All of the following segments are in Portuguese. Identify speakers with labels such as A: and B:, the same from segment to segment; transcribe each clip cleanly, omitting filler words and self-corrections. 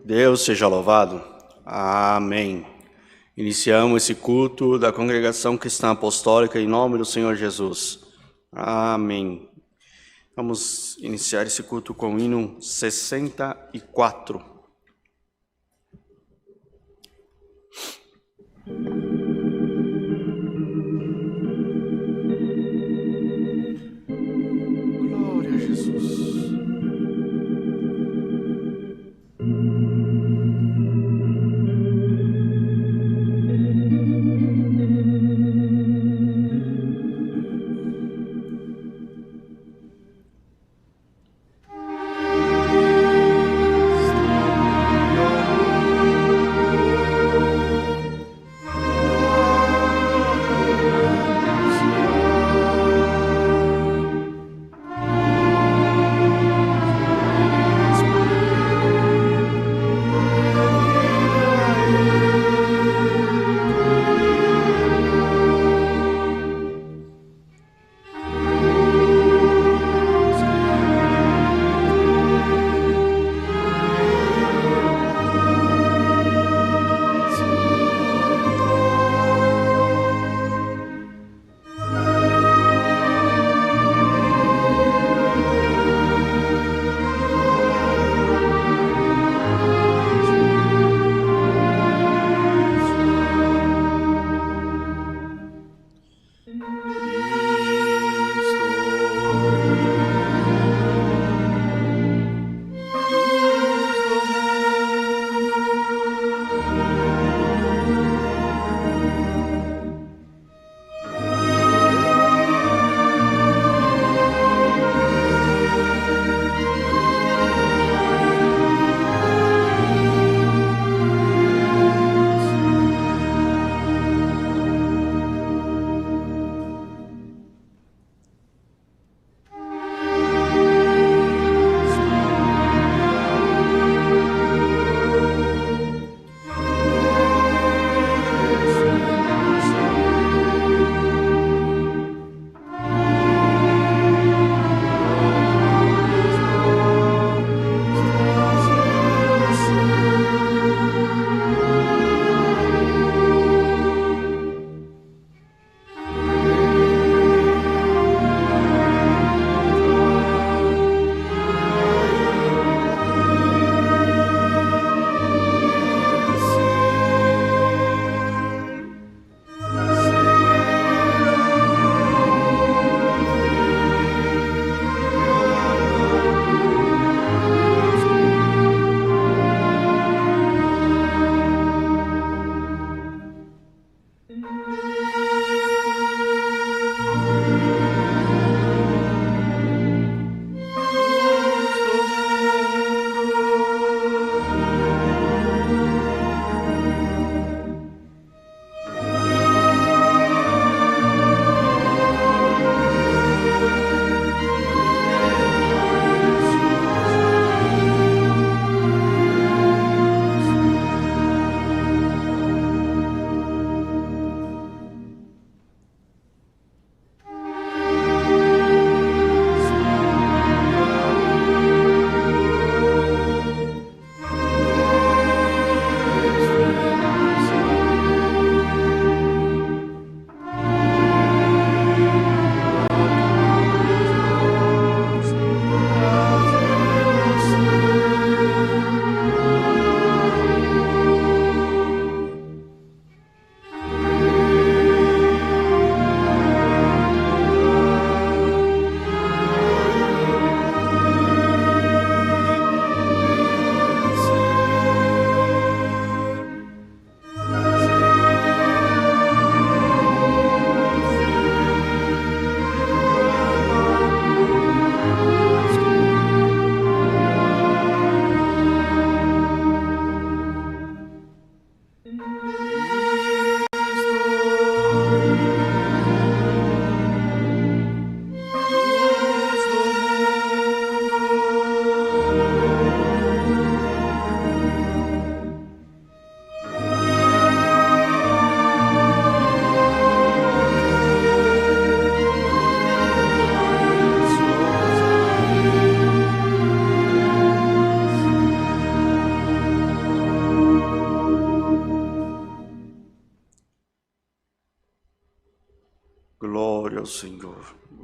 A: Deus seja louvado. Amém. Iniciamos esse culto da Congregação Cristã Apostólica em nome do Senhor Jesus. Amém. Vamos iniciar esse culto com o hino 64. Glória a Jesus.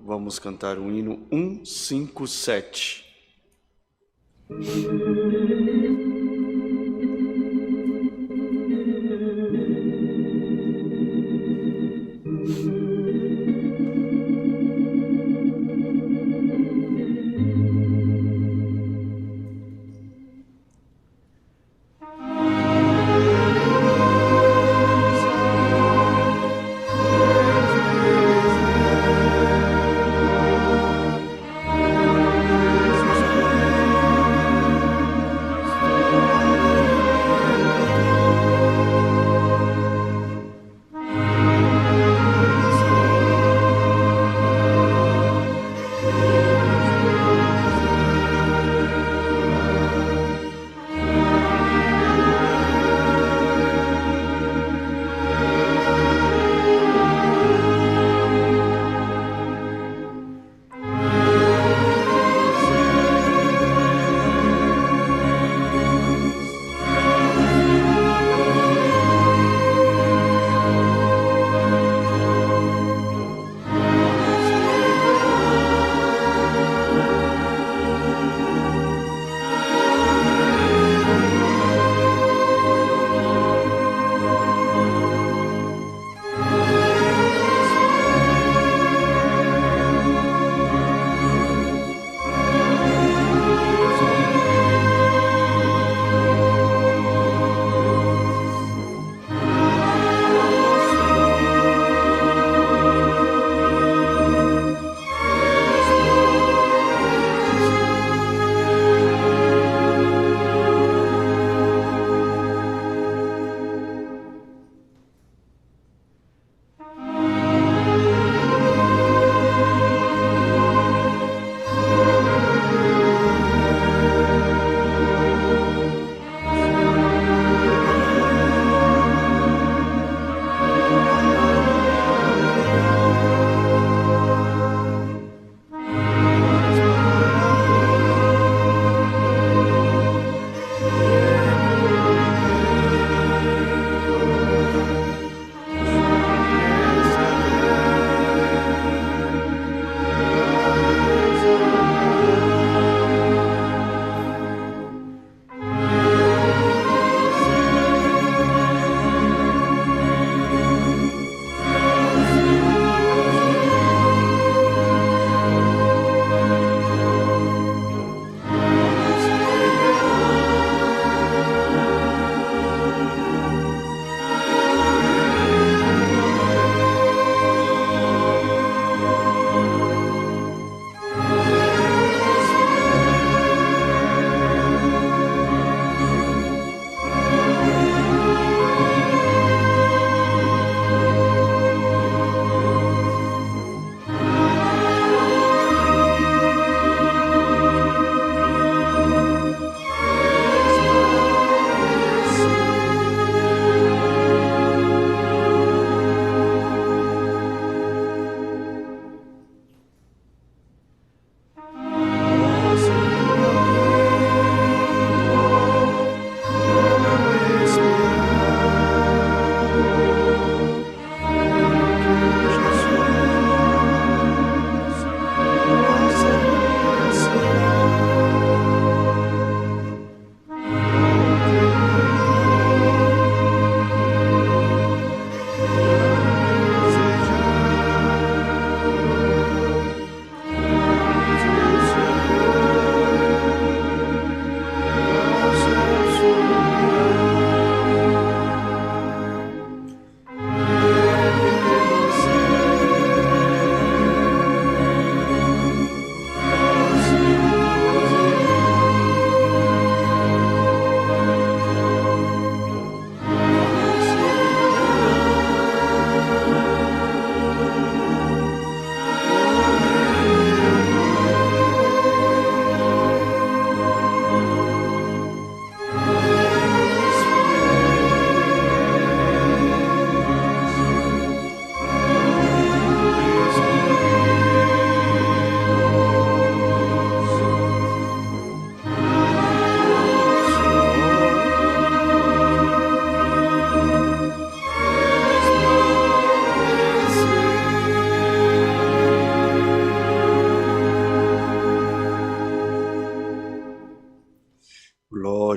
A: vamos cantar o hino 157.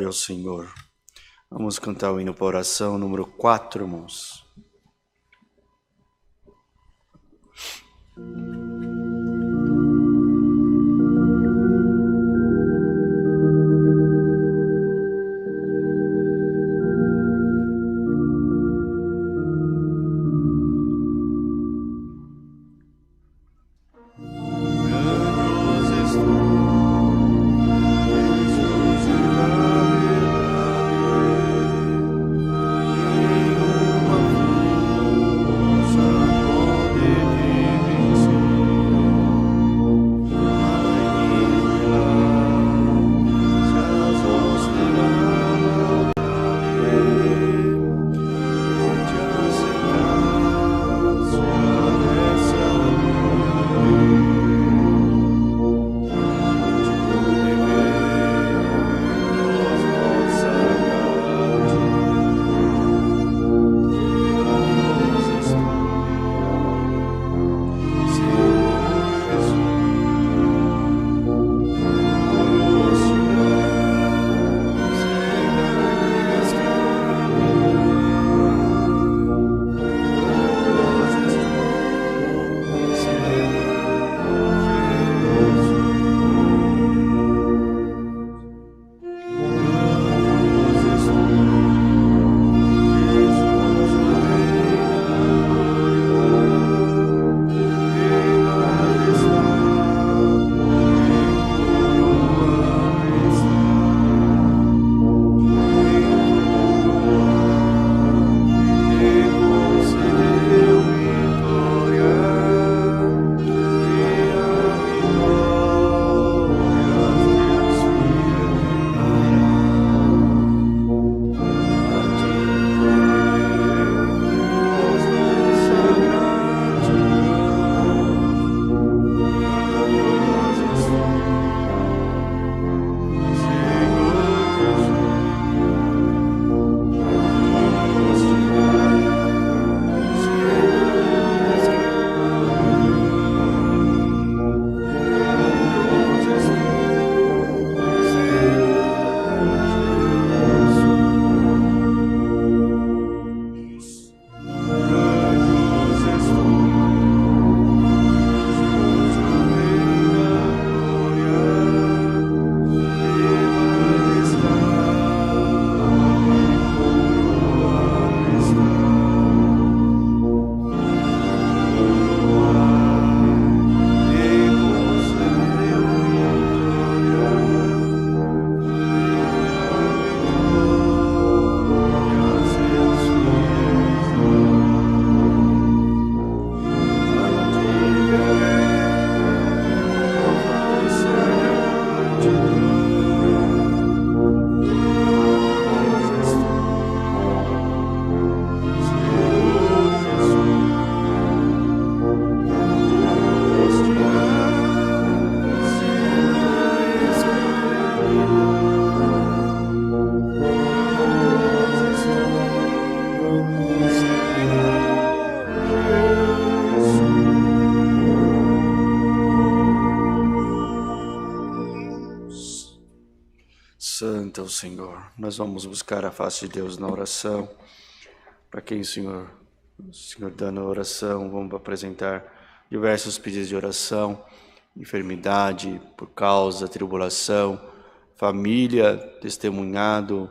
A: ao Senhor. Vamos cantar o hino para oração número 4, irmãos. Santo é o Senhor. Nós vamos buscar a face de Deus na oração. Para quem o Senhor dando a oração, vamos apresentar diversos pedidos de oração, enfermidade, por causa, tribulação, família, testemunhado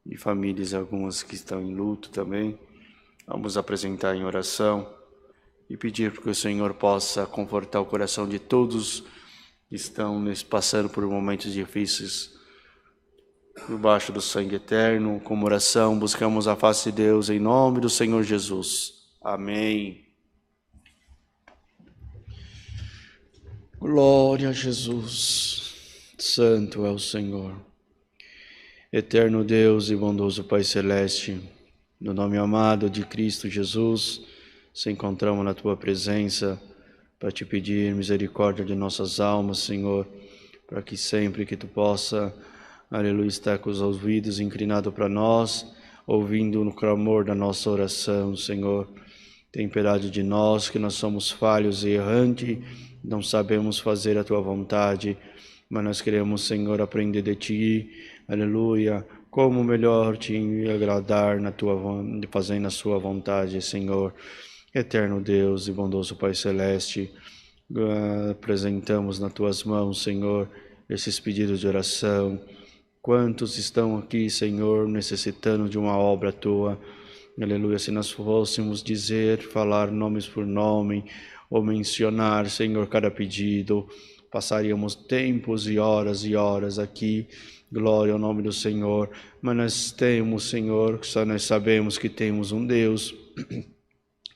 A: e famílias algumas que estão em luto também. Vamos apresentar em oração e pedir para que o Senhor possa confortar o coração de todos que estão passando por momentos difíceis. Debaixo do sangue eterno, como oração, buscamos a face de Deus em nome do Senhor Jesus. Amém. Glória a Jesus. Santo é o Senhor. Eterno Deus e bondoso Pai Celeste, no nome amado de Cristo Jesus, se encontramos na Tua presença para Te pedir misericórdia de nossas almas, Senhor, para que sempre que Tu possa, aleluia, estar com os ouvidos inclinados para nós, ouvindo no clamor da nossa oração, Senhor, Tem piedade de nós, que nós somos falhos e errantes, não sabemos fazer a Tua vontade, mas nós queremos, Senhor, aprender de Ti, aleluia, como melhor Te agradar fazendo a Sua vontade, Senhor. Eterno Deus e bondoso Pai Celeste, apresentamos nas Tuas mãos, Senhor, esses pedidos de oração. Quantos estão aqui, Senhor, necessitando de uma obra Tua? Aleluia, se nós fôssemos dizer, falar nomes por nome, ou mencionar, Senhor, cada pedido, passaríamos tempos e horas aqui. Glória ao nome do Senhor. Mas nós temos, Senhor, só nós sabemos que temos um Deus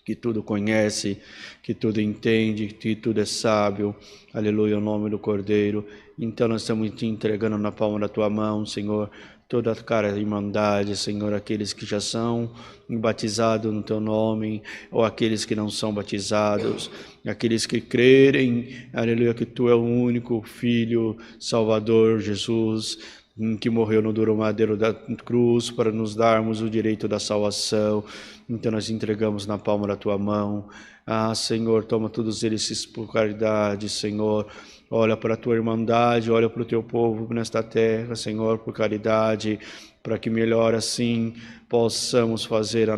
A: que tudo conhece, que tudo entende, que tudo é sábio. Aleluia, ao nome do Cordeiro. Então nós estamos te entregando na palma da Tua mão, Senhor, toda a cara de irmandade, Senhor, aqueles que já são batizados no Teu nome, ou aqueles que não são batizados, aqueles que crerem, aleluia, que Tu é o único Filho, Salvador, Jesus, que morreu no duro madeiro da cruz para nos darmos o direito da salvação. Então nós entregamos na palma da Tua mão. Ah, Senhor, toma todos eles por caridade, Senhor. Olha para a Tua irmandade, olha para o Teu povo nesta terra, Senhor, por caridade, para que melhor assim possamos fazer a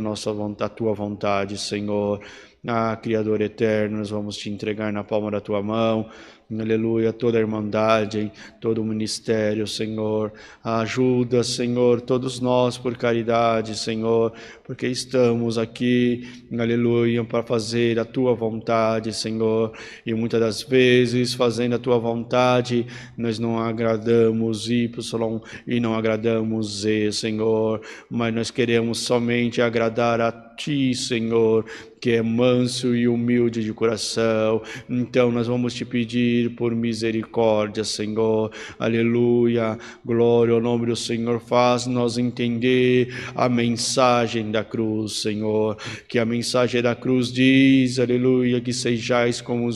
A: Tua vontade, Senhor. Ah, Criador eterno, nós vamos Te entregar na palma da Tua mão. Aleluia, toda a irmandade, todo o ministério, Senhor. Ajuda, Senhor, todos nós por caridade, Senhor, porque estamos aqui, aleluia, para fazer a Tua vontade, Senhor. E muitas das vezes, fazendo a Tua vontade, nós não agradamos Y e não agradamos Z, Senhor. Mas nós queremos somente agradar a Ti, Senhor, que é manso e humilde de coração. Então nós vamos Te pedir por misericórdia, Senhor. Aleluia. Glória ao nome do Senhor. Faz-nos entender a mensagem da cruz, Senhor. Que a mensagem da cruz diz, aleluia, que sejais como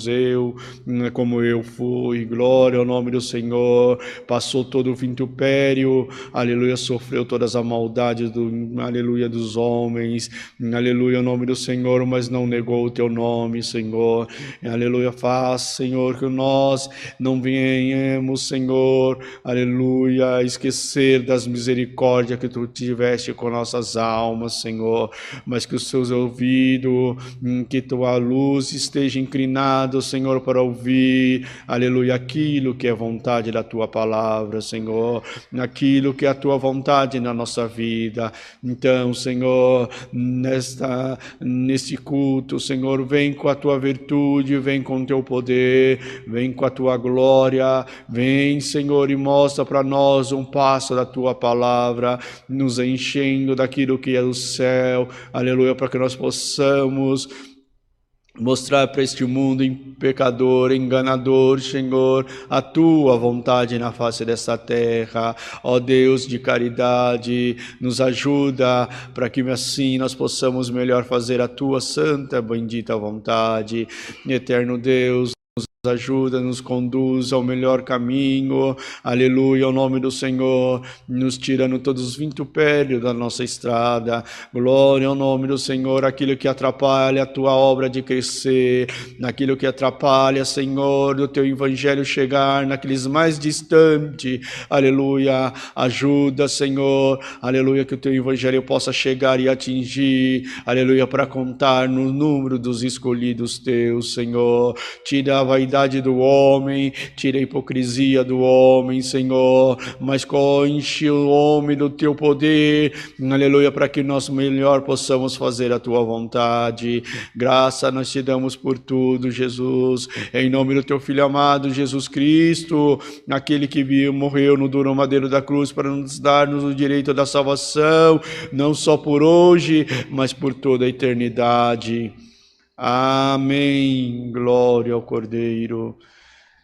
A: eu fui. Glória ao nome do Senhor. Passou todo o vitupério, aleluia, sofreu todas as maldades aleluia, dos homens. Aleluia, ao nome do Senhor, mas não negou o Teu nome, Senhor. Aleluia, faz, Senhor, que nós não venhamos, Senhor, aleluia, esquecer das misericórdias que Tu tiveste com nossas almas, Senhor, mas que os Seus ouvidos, que Tua luz esteja inclinado, Senhor, para ouvir, aleluia, aquilo que é vontade da Tua palavra, Senhor, aquilo que é a Tua vontade na nossa vida. Então, Senhor, neste culto, Senhor, vem com a Tua virtude, vem com o Teu poder, vem com a Tua glória, vem, Senhor, e mostra para nós um passo da Tua palavra, nos enchendo daquilo que é do céu, aleluia, para que nós possamos mostrar para este mundo pecador, enganador, Senhor, a Tua vontade na face desta terra. Ó Deus de caridade, nos ajuda para que assim nós possamos melhor fazer a Tua santa, bendita vontade. Eterno Deus, nos ajuda, nos conduz ao melhor caminho, aleluia, ao nome do Senhor, nos tirando todos os vitupérios da nossa estrada. Glória ao nome do Senhor. Aquilo que atrapalha a Tua obra de crescer, aquilo que atrapalha, Senhor, do Teu evangelho chegar naqueles mais distantes, aleluia, ajuda, Senhor, aleluia, que o Teu evangelho possa chegar e atingir, aleluia, para contar no número dos escolhidos Teus, Senhor. Tira a vaidade do homem, tira a hipocrisia do homem, Senhor, mas enche o homem do Teu poder, aleluia, para que nós melhor possamos fazer a Tua vontade. Graça nós Te damos por tudo, Jesus, em nome do Teu Filho amado, Jesus Cristo, aquele que morreu no duro madeiro da cruz para nos dar-nos o direito da salvação, não só por hoje, mas por toda a eternidade. Amém. Glória ao Cordeiro.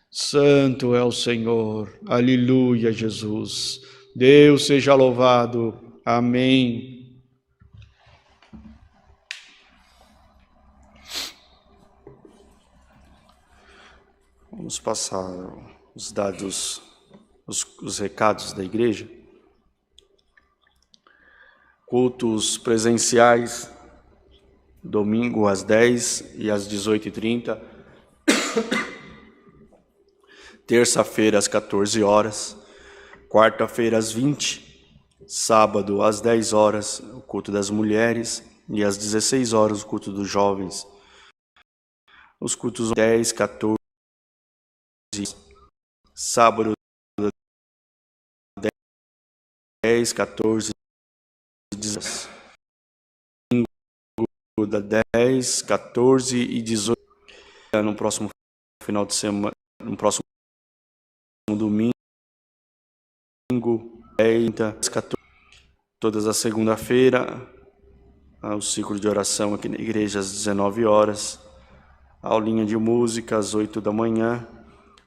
A: Santo é o Senhor. Aleluia, Jesus. Deus seja louvado. Amém. Vamos passar os dados, os recados da igreja. Cultos presenciais domingo às 10 e às 18h30, terça-feira às 14 horas, quarta-feira às 20, sábado às 10 horas, o culto das mulheres, e às 16 horas, o culto dos jovens. Os cultos 10, 14, sábado 10, 14, 16, domingo da 10, 14 e 18, no próximo final de semana, no próximo domingo, 10, 14, todas as segunda-feira, o ciclo de oração aqui na igreja às 19 horas, a aulinha de música às 8 da manhã,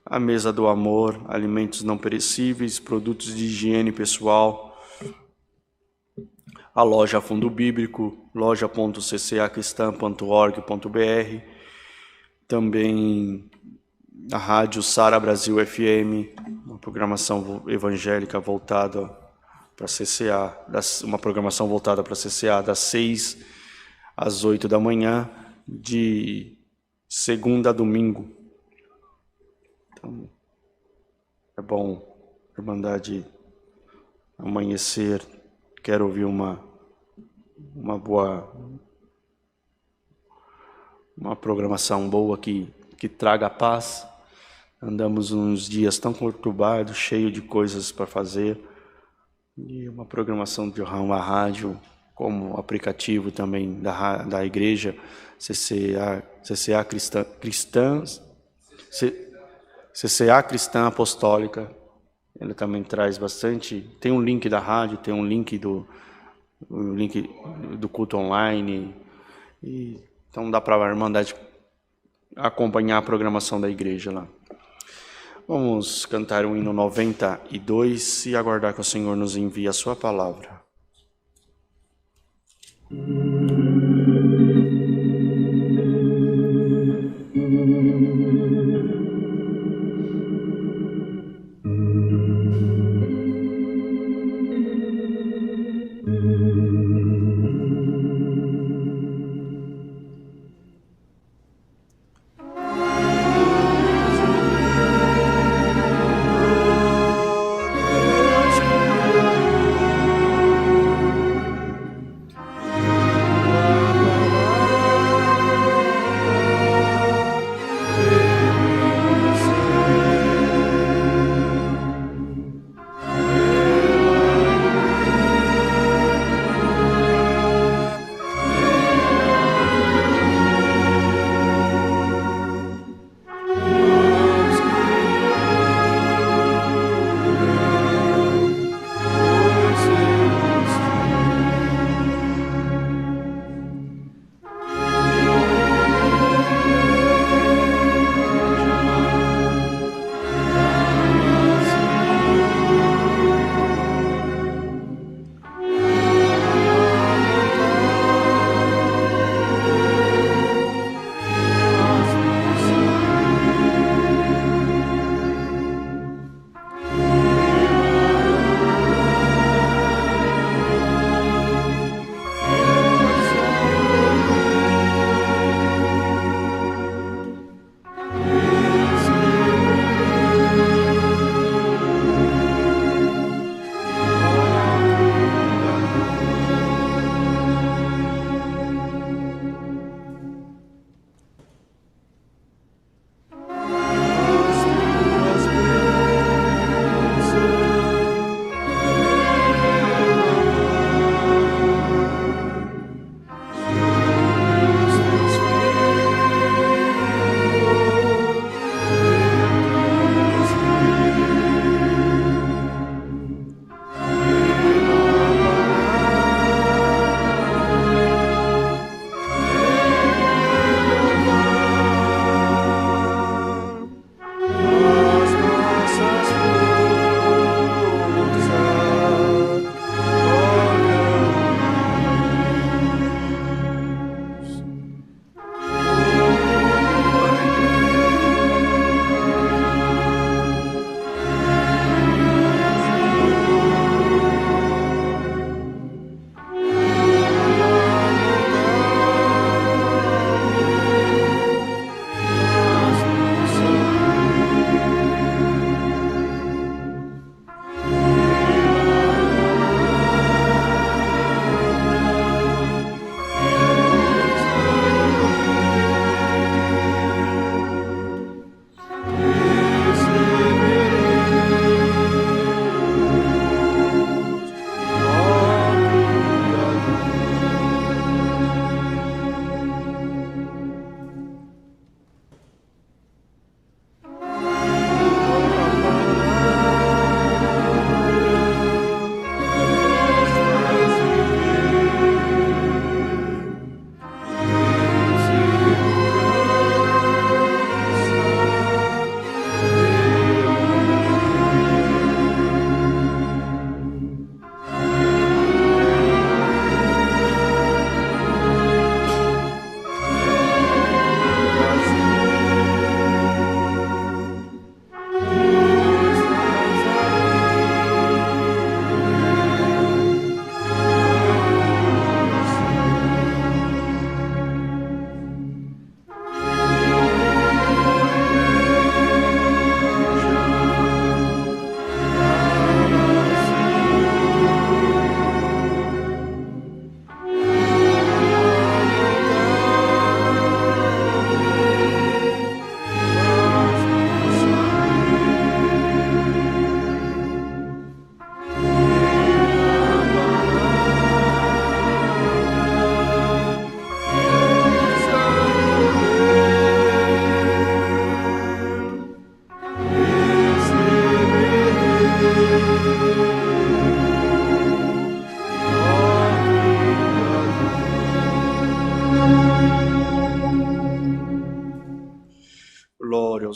A: a mesa do amor, alimentos não perecíveis, produtos de higiene pessoal, a loja Fundo Bíblico, loja.ccacristã.org.br, também a rádio Sara Brasil FM, uma programação evangélica voltada para CCA, uma programação voltada para CCA das 6 às 8 da manhã, de segunda a domingo. Então, é bom, Irmandade Amanhecer, quero ouvir uma programação boa que traga paz. Andamos uns dias tão conturbados, cheio de coisas para fazer, e uma programação de uma rádio, como aplicativo também da igreja, CCA Cristã Apostólica, ele também traz bastante, tem um link da rádio, tem um link do culto online, e então dá para a Irmandade acompanhar a programação da igreja lá. Vamos cantar o hino 92 e aguardar que o Senhor nos envie a sua palavra.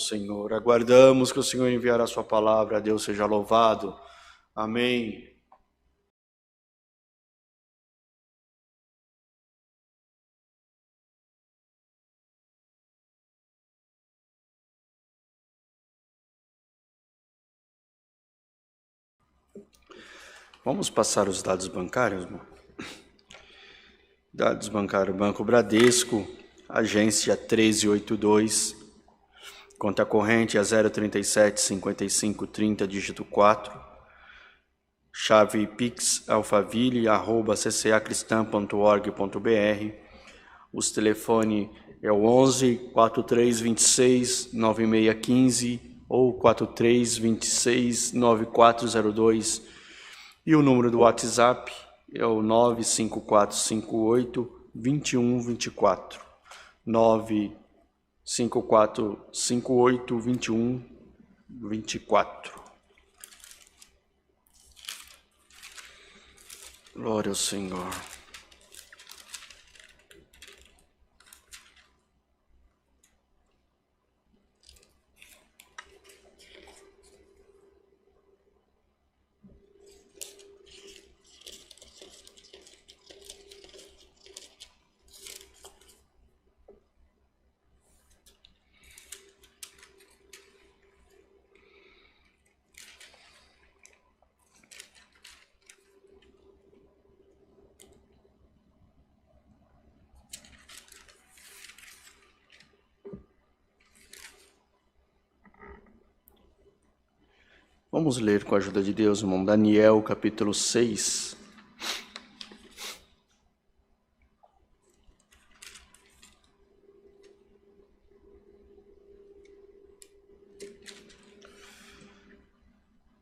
A: Senhor. Aguardamos que o Senhor enviará a sua palavra. Deus seja louvado. Amém. Vamos passar os dados bancários, irmão? Dados bancários, Banco Bradesco, agência 1382, conta corrente a 037 55 30, dígito 4, chave pix alfaville@ccacristã.org.br, os telefone é o 11 4326 9615 ou 4326 9402, e o número do WhatsApp é o 95458-2124. 95458-2124. Glória ao Senhor. Vamos ler com a ajuda de Deus, irmão, Daniel, capítulo 6.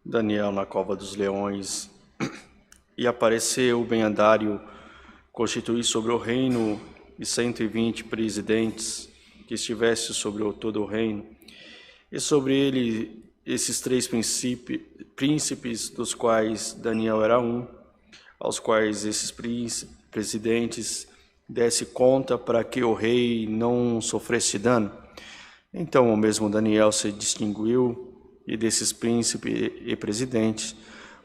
A: Daniel na cova dos leões. E apareceu o Ben-Hadário, constituir sobre o reino de 120 presidentes que estivesse sobre todo o reino, e sobre ele esses 3 príncipes, dos quais Daniel era um, aos quais esses presidentes desse conta para que o rei não sofresse dano. Então o mesmo Daniel se distinguiu e desses príncipes e presidentes,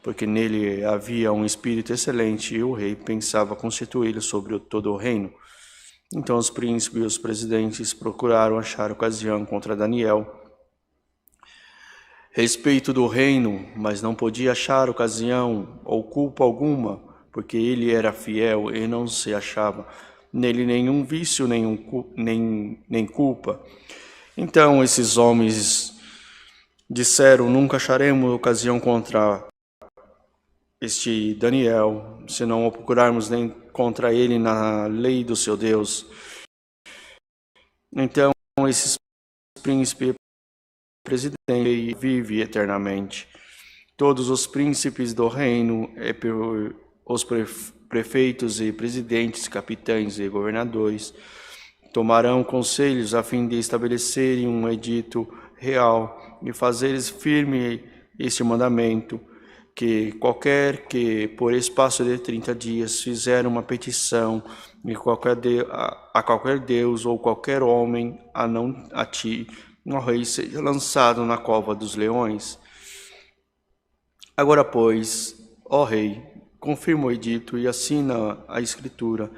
A: porque nele havia um espírito excelente e o rei pensava constituí-lo sobre todo o reino. Então os príncipes e os presidentes procuraram achar ocasião contra Daniel, respeito do reino, mas não podia achar ocasião ou culpa alguma, porque ele era fiel e não se achava nele nenhum vício, nem culpa. Então esses homens disseram: nunca acharemos ocasião contra este Daniel, se não o procurarmos nem contra ele na lei do seu Deus. Então esses príncipes presidente vive eternamente. Todos os príncipes do reino, os prefeitos e presidentes, capitães e governadores, tomarão conselhos a fim de estabelecerem um edito real e fazeres firme este mandamento, que qualquer que, por espaço de 30 dias, fizer uma petição a qualquer Deus ou qualquer homem, a não a ti, o rei seja lançado na cova dos leões. Agora, pois, ó rei, confirma o edito e assina a escritura,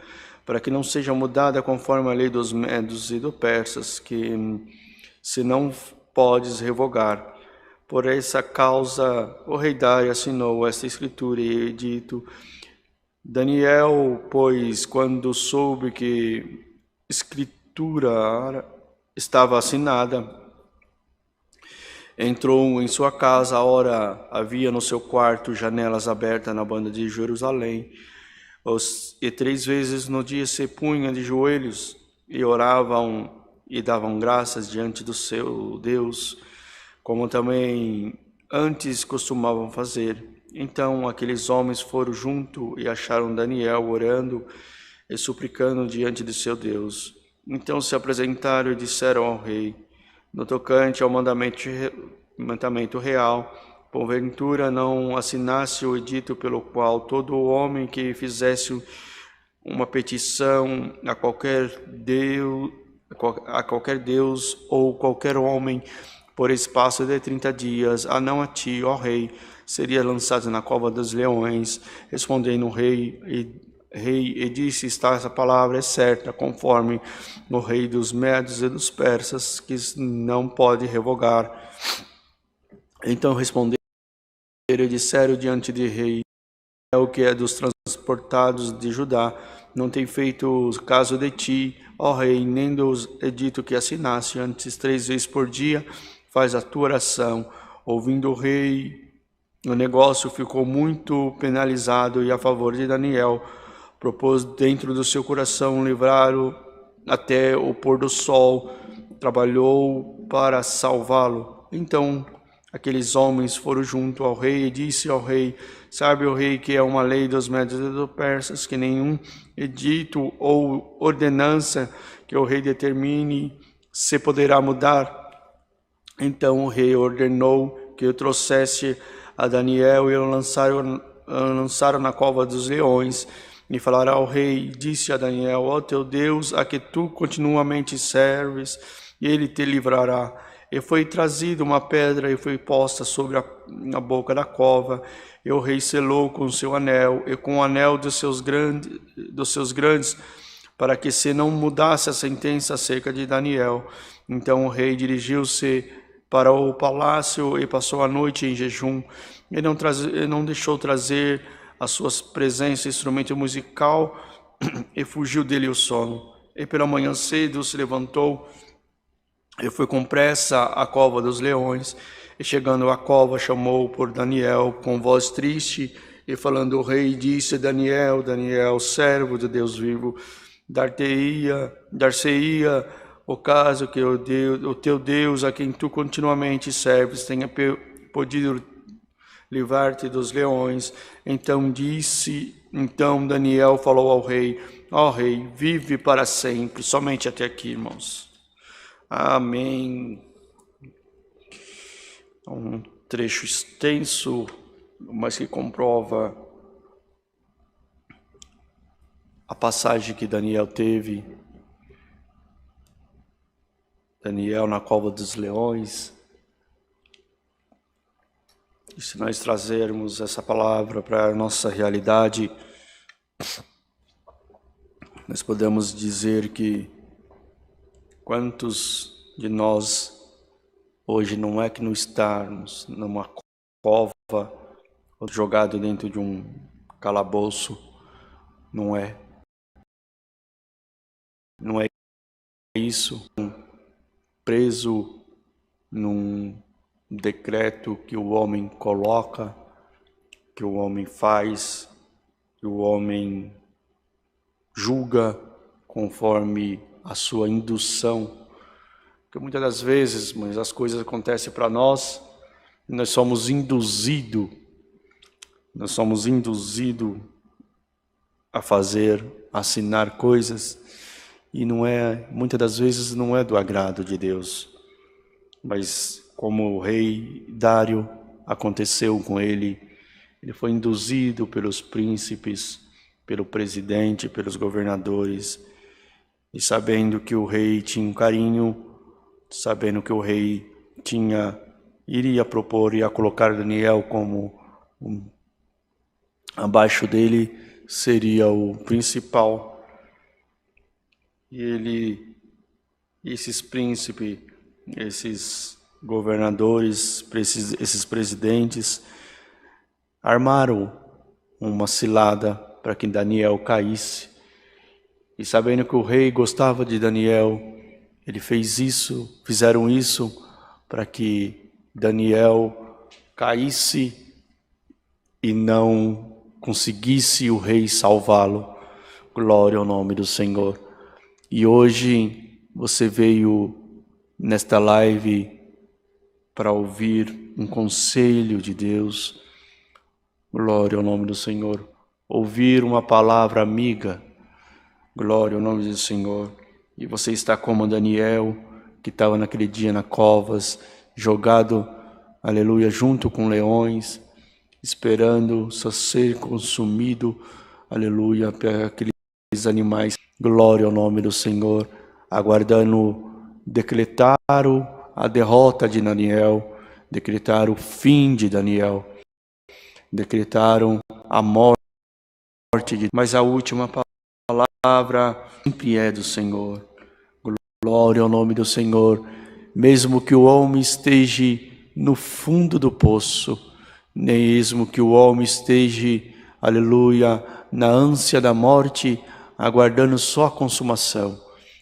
A: para que não seja mudada conforme a lei dos medos e dos persas, que se não podes revogar. Por essa causa, o rei Dário assinou esta escritura e edito. Daniel, pois, quando soube que escritura estava assinada, entrou em sua casa. A hora havia no seu quarto janelas abertas na banda de Jerusalém, e 3 vezes no dia se punha de joelhos e oravam e davam graças diante do seu Deus, como também antes costumavam fazer. Então aqueles homens foram junto e acharam Daniel orando e suplicando diante de seu Deus. Então se apresentaram e disseram ao rei: no tocante ao mandamento real, porventura não assinasse o edito pelo qual todo homem que fizesse uma petição a qualquer Deus, a qualquer Deus ou qualquer homem por espaço de 30 dias, a não a ti, ó rei, seria lançado na cova dos leões. Respondendo o rei, e disse, está essa palavra é certa, conforme o rei dos Medos e dos Persas, que não pode revogar. Então responderam e disseram diante de rei, é o que é dos transportados de Judá, não tem feito caso de ti, ó rei, nem dos edito que assinaste antes 3 vezes por dia, faz a tua oração. Ouvindo o rei, o negócio ficou muito penalizado e a favor de Daniel, propôs dentro do seu coração livrar-o até o pôr do sol, trabalhou para salvá-lo. Então aqueles homens foram junto ao rei e disse ao rei, sabe o rei que é uma lei dos Medos e dos Persas, que nenhum edito ou ordenança que o rei determine se poderá mudar. Então o rei ordenou que o trouxesse a Daniel e o lançaram na cova dos leões. E falará ao rei, disse a Daniel, ó teu Deus, a que tu continuamente serves, e ele te livrará. E foi trazida uma pedra e foi posta sobre a boca da cova, e o rei selou com o seu anel, e com o anel dos seus grandes, para que se não mudasse a sentença acerca de Daniel. Então o rei dirigiu-se para o palácio e passou a noite em jejum, e não deixou trazer a suas presenças instrumento musical, e fugiu dele o sono. E pela manhã cedo se levantou e foi com pressa à cova dos leões, e chegando à cova chamou por Daniel com voz triste, e falando o rei disse, Daniel, Daniel, servo de Deus vivo, dar-se-ia o caso que o teu Deus, a quem tu continuamente serves, tenha podido livrar-te dos leões. Então Daniel falou ao rei, ó rei, vive para sempre. Somente até aqui, irmãos. Amém. Um trecho extenso, mas que comprova a passagem que Daniel teve. Daniel na cova dos leões. E se nós trazermos essa palavra para a nossa realidade, nós podemos dizer que quantos de nós hoje não é que não estarmos numa cova ou jogado dentro de um calabouço, não é isso, preso num decreto que o homem coloca, que o homem faz, que o homem julga conforme a sua indução. Porque muitas das vezes, mas as coisas acontecem para nós, e nós somos induzidos a fazer, a assinar coisas, e muitas das vezes não é do agrado de Deus. Mas como o rei Dário aconteceu com ele foi induzido pelos príncipes, pelo presidente, pelos governadores, e sabendo que o rei tinha um carinho, sabendo que o rei iria propor, ia colocar Daniel como abaixo dele, seria o principal. E esses príncipes, esses governadores, esses presidentes, armaram uma cilada para que Daniel caísse. E sabendo que o rei gostava de Daniel, fizeram isso para que Daniel caísse e não conseguisse o rei salvá-lo. Glória ao nome do Senhor. E hoje você veio nesta live para ouvir um conselho de Deus. Glória ao nome do Senhor. Ouvir uma palavra amiga. Glória ao nome do Senhor. E você está como Daniel, que estava naquele dia na covas, jogado, aleluia, junto com leões, esperando só ser consumido, aleluia, por aqueles animais. Glória ao nome do Senhor. aguardando decretar a derrota de Daniel, decretar o fim de Daniel, decretaram a morte de... Mas a última palavra sempre é do Senhor. Glória ao nome do Senhor. Mesmo que o homem esteja no fundo do poço, mesmo que o homem esteja, aleluia, na ânsia da morte, aguardando só a consumação,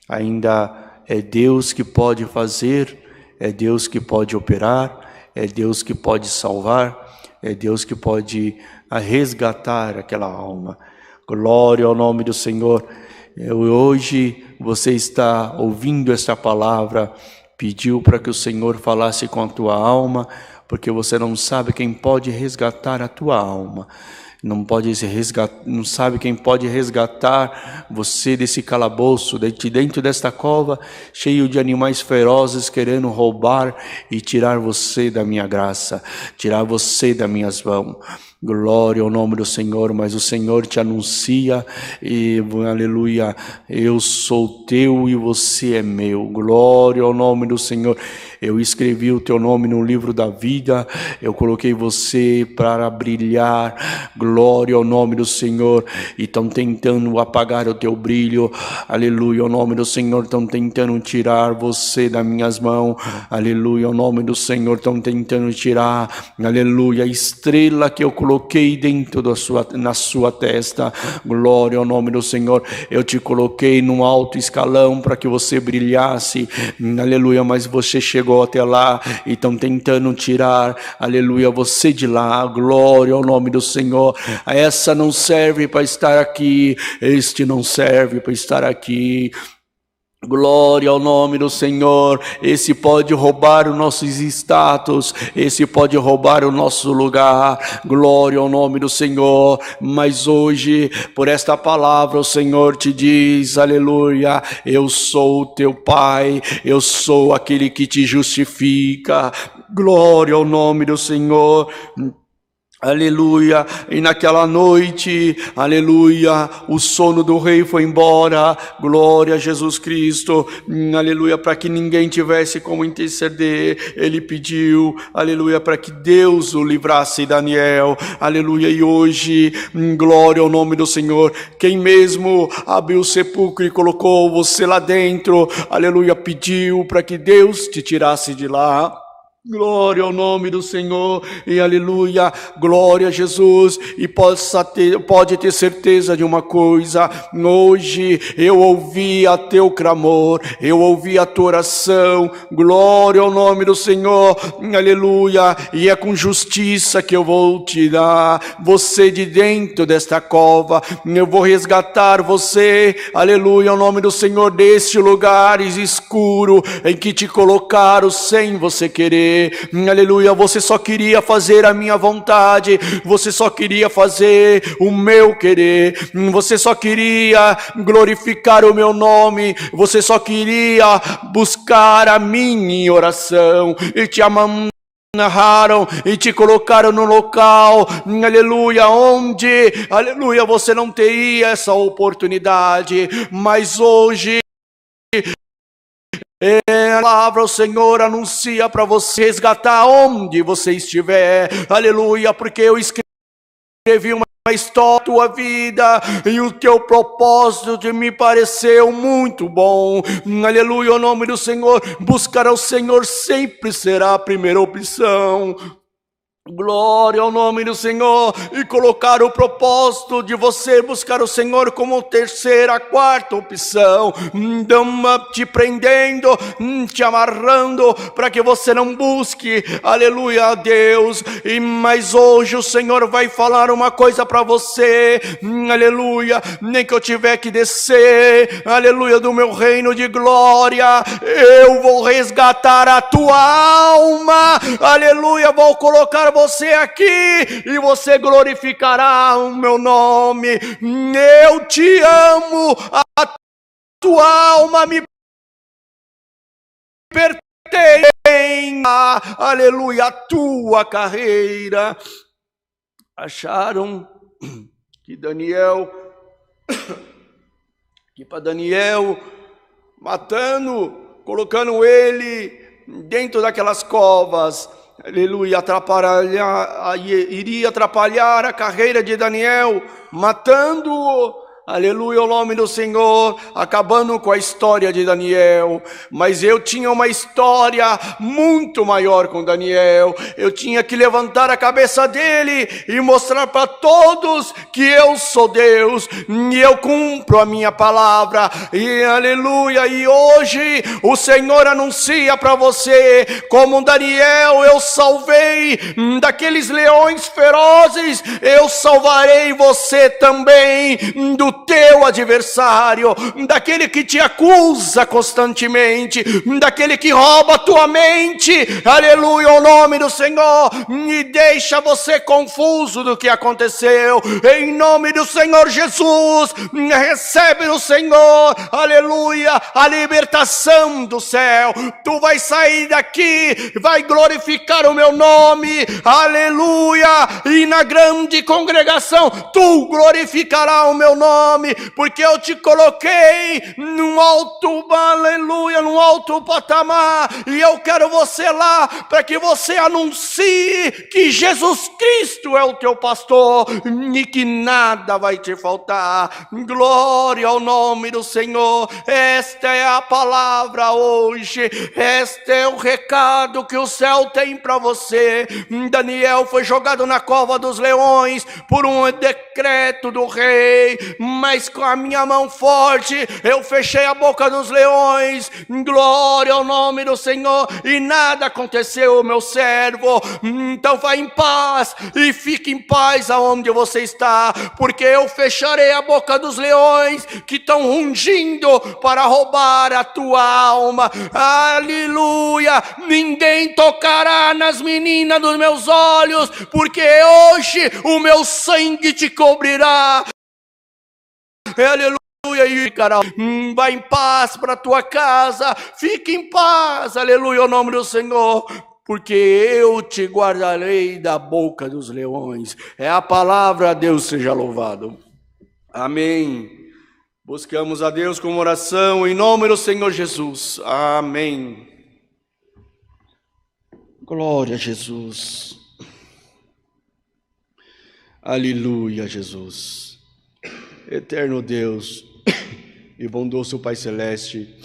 A: ainda é Deus que pode fazer, é Deus que pode operar, é Deus que pode salvar, é Deus que pode resgatar aquela alma. Glória ao nome do Senhor. Hoje você está ouvindo esta palavra, pediu para que o Senhor falasse com a tua alma, porque você não sabe quem pode resgatar a tua alma. Não sabe quem pode resgatar você desse calabouço, dentro desta cova, cheio de animais ferozes querendo roubar e tirar você da minha graça, tirar você das minhas mãos. Glória ao nome do Senhor, mas o Senhor te anuncia, e aleluia, eu sou teu e você é meu. Glória ao nome do Senhor. Eu escrevi o teu nome no livro da vida, eu coloquei você para brilhar. Glória ao nome do Senhor. E estão tentando apagar o teu brilho, aleluia, ao nome do Senhor. Estão tentando tirar você das minhas mãos, aleluia, ao nome do Senhor. Estão tentando tirar, aleluia, a estrela que eu coloquei dentro na sua testa. Glória ao nome do Senhor. Eu te coloquei num alto escalão para que você brilhasse, aleluia, mas você chegou até lá e estão tentando tirar, aleluia, você de lá. Glória ao nome do Senhor. Essa não serve para estar aqui, este não serve para estar aqui. Glória ao nome do Senhor. Esse pode roubar os nossos status, esse pode roubar o nosso lugar. Glória ao nome do Senhor. Mas hoje, por esta palavra, o Senhor te diz, aleluia, eu sou o teu Pai, eu sou aquele que te justifica. Glória ao nome do Senhor. Aleluia, e naquela noite, aleluia, o sono do rei foi embora. Glória a Jesus Cristo, aleluia, para que ninguém tivesse como interceder, ele pediu, aleluia, para que Deus o livrasse, Daniel, aleluia. E hoje, glória ao nome do Senhor, quem mesmo abriu o sepulcro e colocou você lá dentro, aleluia, pediu para que Deus te tirasse de lá. Glória ao nome do Senhor, e aleluia, glória a Jesus. E pode ter certeza de uma coisa, hoje eu ouvi a teu clamor, eu ouvi a tua oração. Glória ao nome do Senhor, aleluia. E é com justiça que eu vou tirar você de dentro desta cova, eu vou resgatar você, aleluia, ao nome do Senhor, deste lugar escuro em que te colocaram sem você querer. Aleluia, você só queria fazer a minha vontade, você só queria fazer o meu querer, você só queria glorificar o meu nome, você só queria buscar a minha oração, e te amarraram e te colocaram no local, aleluia, onde, aleluia, você não teria essa oportunidade. Mas hoje a palavra, o Senhor anuncia para você resgatar onde você estiver, aleluia, porque eu escrevi uma história da tua vida, e o teu propósito me pareceu muito bom, aleluia, o nome do Senhor. Buscar ao Senhor sempre será a primeira opção. Glória ao nome do Senhor. E colocar o propósito de você buscar o Senhor como terceira, quarta opção, te prendendo, te amarrando, para que você não busque, aleluia, a Deus. Mas hoje o Senhor vai falar uma coisa para você, aleluia, nem que eu tiver que descer, aleluia, do meu reino de glória, eu vou resgatar a tua alma, aleluia, vou colocar você aqui e você glorificará o meu nome. Eu te amo, a tua alma me pertence, aleluia, a tua carreira. Acharam que para Daniel matando, colocando ele dentro daquelas covas. Aleluia, iria atrapalhar a carreira de Daniel, matando-o. Aleluia, o nome do Senhor, acabando com a história de Daniel. Mas eu tinha uma história muito maior com Daniel. Eu tinha que levantar a cabeça dele e mostrar para todos que eu sou Deus e eu cumpro a minha palavra. E aleluia, e hoje o Senhor anuncia para você, como Daniel eu salvei daqueles leões ferozes, eu salvarei você também do teu adversário, daquele que te acusa constantemente, daquele que rouba a tua mente, aleluia, o nome do Senhor, e deixa você confuso do que aconteceu. Em nome do Senhor Jesus, recebe no Senhor, aleluia, a libertação do céu. Tu vai sair daqui, vai glorificar o meu nome, aleluia, e na grande congregação tu glorificarás o meu nome, porque eu te coloquei num alto, aleluia, num alto patamar, e eu quero você lá, para que você anuncie que Jesus Cristo é o teu pastor, e que nada vai te faltar. Glória ao nome do Senhor. Esta é a palavra hoje, este é o recado que o céu tem para você. Daniel foi jogado na cova dos leões, por um decreto do rei, mas com a minha mão forte eu fechei a boca dos leões. Glória ao nome do Senhor, e nada aconteceu, meu servo. Então vá em paz e fique em paz aonde você está, porque eu fecharei a boca dos leões que estão rugindo para roubar a tua alma. Aleluia, ninguém tocará nas meninas dos meus olhos, porque hoje o meu sangue te cobrirá. Aleluia, e ficará. Vai em paz para a tua casa, fique em paz, aleluia, o nome do Senhor, porque eu te guardarei da boca dos leões. É a palavra, Deus seja louvado. Amém. Buscamos a Deus com oração em nome do Senhor Jesus. Amém. Glória a Jesus. Aleluia, Jesus. Eterno Deus e bondoso Pai Celeste,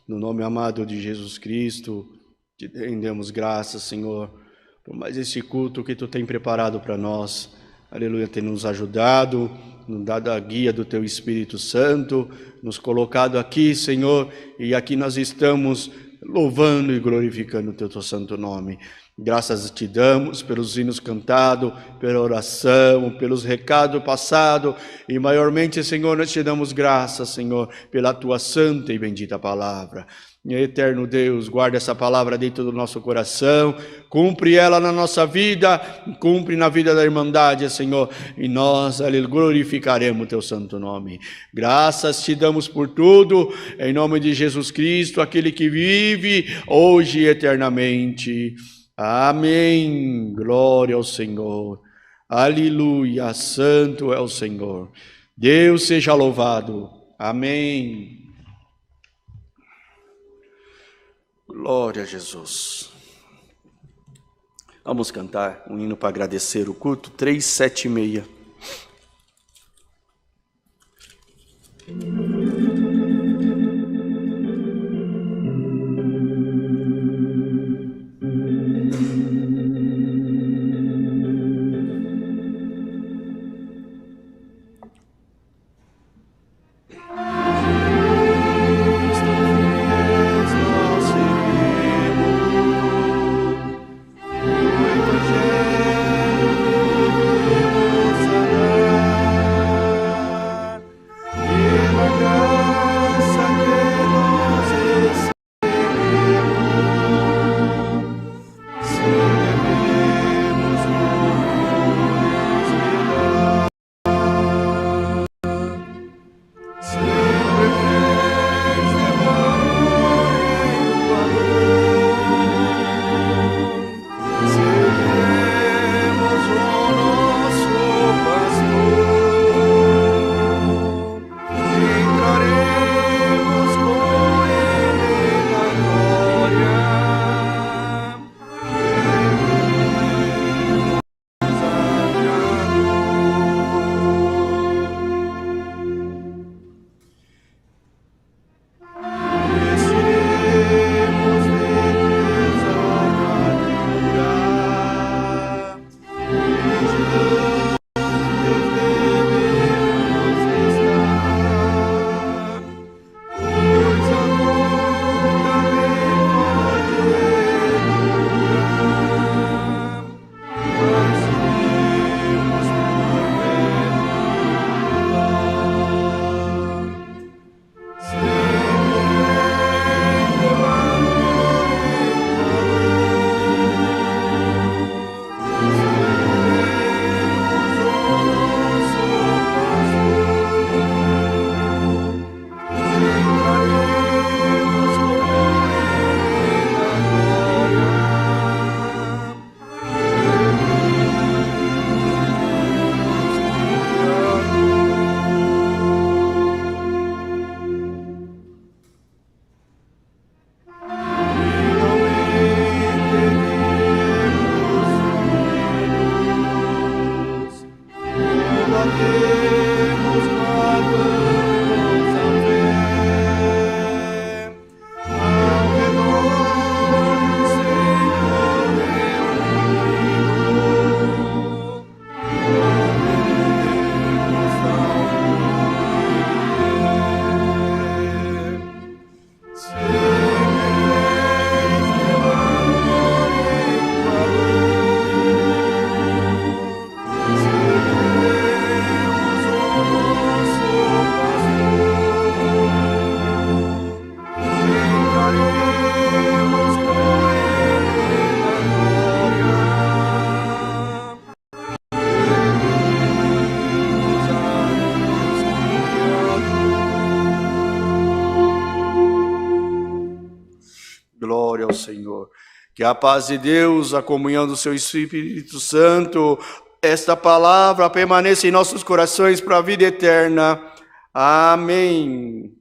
A: no nome amado de Jesus Cristo, te rendemos graças, Senhor, por mais esse culto que Tu tem preparado para nós. Aleluia, tem nos ajudado, nos dado a guia do Teu Espírito Santo, nos colocado aqui, Senhor, e aqui nós estamos louvando e glorificando o Teu santo nome. Graças te damos pelos hinos cantados, pela oração, pelos recados passados, e maiormente, Senhor, nós te damos graças, Senhor, pela Tua santa e bendita palavra. Eterno Deus, guarda essa palavra dentro do nosso coração, cumpre ela na nossa vida, cumpre na vida da Irmandade, Senhor, e nós glorificaremos o Teu santo nome. Graças te damos por tudo, em nome de Jesus Cristo, aquele que vive hoje e eternamente. Amém. Glória ao Senhor. Aleluia. Santo é o Senhor. Deus seja louvado. Amém. Glória a Jesus. Vamos cantar um hino para agradecer o culto, 376.
B: Evangelho
A: Que a paz de Deus, a comunhão do seu Espírito Santo, esta palavra permaneça em nossos corações para a vida eterna. Amém.